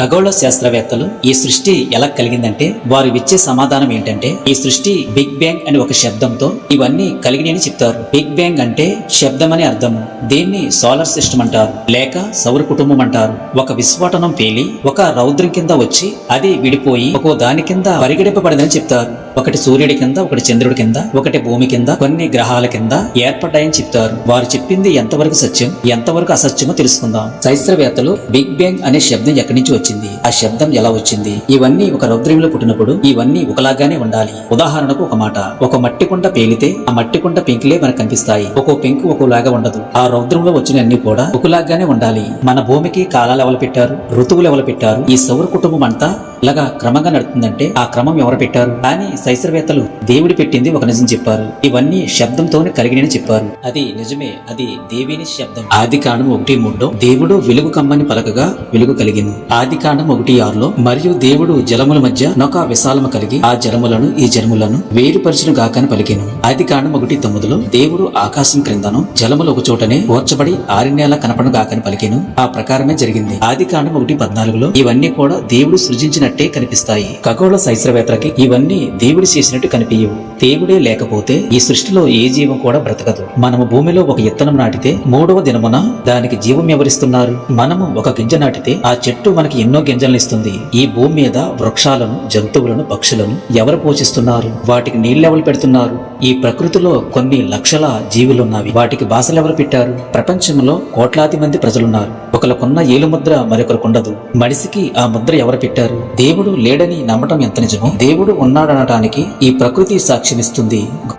ఖగోళ శాస్త్రవేత్తలు ఈ సృష్టి ఎలా కలిగిందంటే వారు ఇచ్చే సమాధానం ఏంటంటే ఈ సృష్టి బిగ్ బ్యాంగ్ అని ఒక శబ్దంతో ఇవన్నీ కలిగినాయని చెప్తారు. బిగ్ బ్యాంగ్ అంటే శబ్దం అని అర్థము. దీన్ని సోలార్ సిస్టమ్ అంటారు, లేక సౌర కుటుంబం అంటారు. ఒక విస్ఫోటనం పేలి ఒక రౌద్రం కింద వచ్చి అది విడిపోయి ఒక్కో దాని కింద పరిగెడింపబడిందని చెప్తారు. ఒకటి సూర్యుడి కింద, ఒకటి చంద్రుడి కింద, ఒకటి భూమి కింద, కొన్ని గ్రహాల కింద ఏర్పడ్డాయని చెప్తారు. వారు చెప్పింది ఎంతవరకు సత్యం, ఎంతవరకు అసత్యమో తెలుసుకుందాం. శాస్త్రవేత్తలు బిగ్ బ్యాంగ్ అనే శబ్దం ఎక్కడి నుంచి వచ్చింది, ఆ శబ్దం ఎలా వచ్చింది, ఇవన్నీ ఒక రౌద్రంలో పుట్టినప్పుడు ఇవన్నీ ఒకలాగానే ఉండాలి. ఉదాహరణకు ఒక మాట, ఒక మట్టి కుండ పేలితే ఆ మట్టి కుండ పెంకులే మనకు కనిపిస్తాయి. ఒక్కో పెంకు ఒక్కోలాగా ఉండదు. ఆ రౌద్రంలో వచ్చిన అన్ని కూడా ఒకలాగానే ఉండాలి. మన భూమికి కాలాలు ఎవరు పెట్టారు, ఋతువులు ఎవరు పెట్టారు, ఈ సౌర కుటుంబం అంతా ఇలాగా క్రమంగా నడుతుందంటే ఆ క్రమం ఎవరు పెట్టారు కానీ శాస్త్రవేత్తలు దేవుడు పెట్టింది ఒక నిజం చెప్పారు. ఇవన్నీ శబ్దంతోనే కలిగినని చెప్పారు. అది నిజమే, అది దేవిని శబ్దం. ఆది కాండం 1:3 దేవుడు వెలుగు కమ్మని పలకగా వెలుగు కలిగింది. ఆది కాండం 1:6 మరియు దేవుడు జలముల మధ్య నొక విశాలము కలిగి ఆ జలములను ఈ జలములను వేరుపరచును గాకని పలికెను. ఆది కాండం 1:9 దేవుడు ఆకాశం క్రిందను జలములు ఒక చోటనే ఓర్చబడి ఆరిన్నేల కనపడను గాకని పలికెను. ఆ ప్రకారమే జరిగింది. ఆది కాండం 1:14 ఇవన్నీ కూడా దేవుడు సృజించినట్టే కనిపిస్తాయి. ఖగోళ శాస్త్రవేత్తలకి ఇవన్నీ దేవుడు చేసినట్టు కనిపించవు. దేవుడే లేకపోతే ఈ సృష్టిలో ఏ జీవం కూడా బ్రతకదు. మనము భూమిలో ఒక ఇత్తనం నాటితే 3వ దినమున దానికి జీవం ఎవరిస్తున్నారు? మనము ఒక గింజ నాటితే ఆ చెట్టు మనకి ఎన్నో గింజలను ఇస్తుంది. ఈ భూమి మీద వృక్షాలను, జంతువులను, పక్షులను ఎవరు పోషిస్తున్నారు? వాటికి నీళ్ళెవరు పెడుతున్నారు? ఈ ప్రకృతిలో కొన్ని లక్షల జీవులున్నవి. వాటికి భాషలు ఎవరు పెట్టారు? ప్రపంచంలో కోట్లాది మంది ప్రజలున్నారు. ఒకరికున్న ఏలు ముద్ర మరొకరికి మనిషికి ఆ ముద్ర ఎవరు పెట్టారు? దేవుడు లేడని నమ్మటం ఎంత నిజమో దేవుడు ఉన్నాడనటానికి ఈ ప్రకృతి సాక్ష్యమిస్తుంది.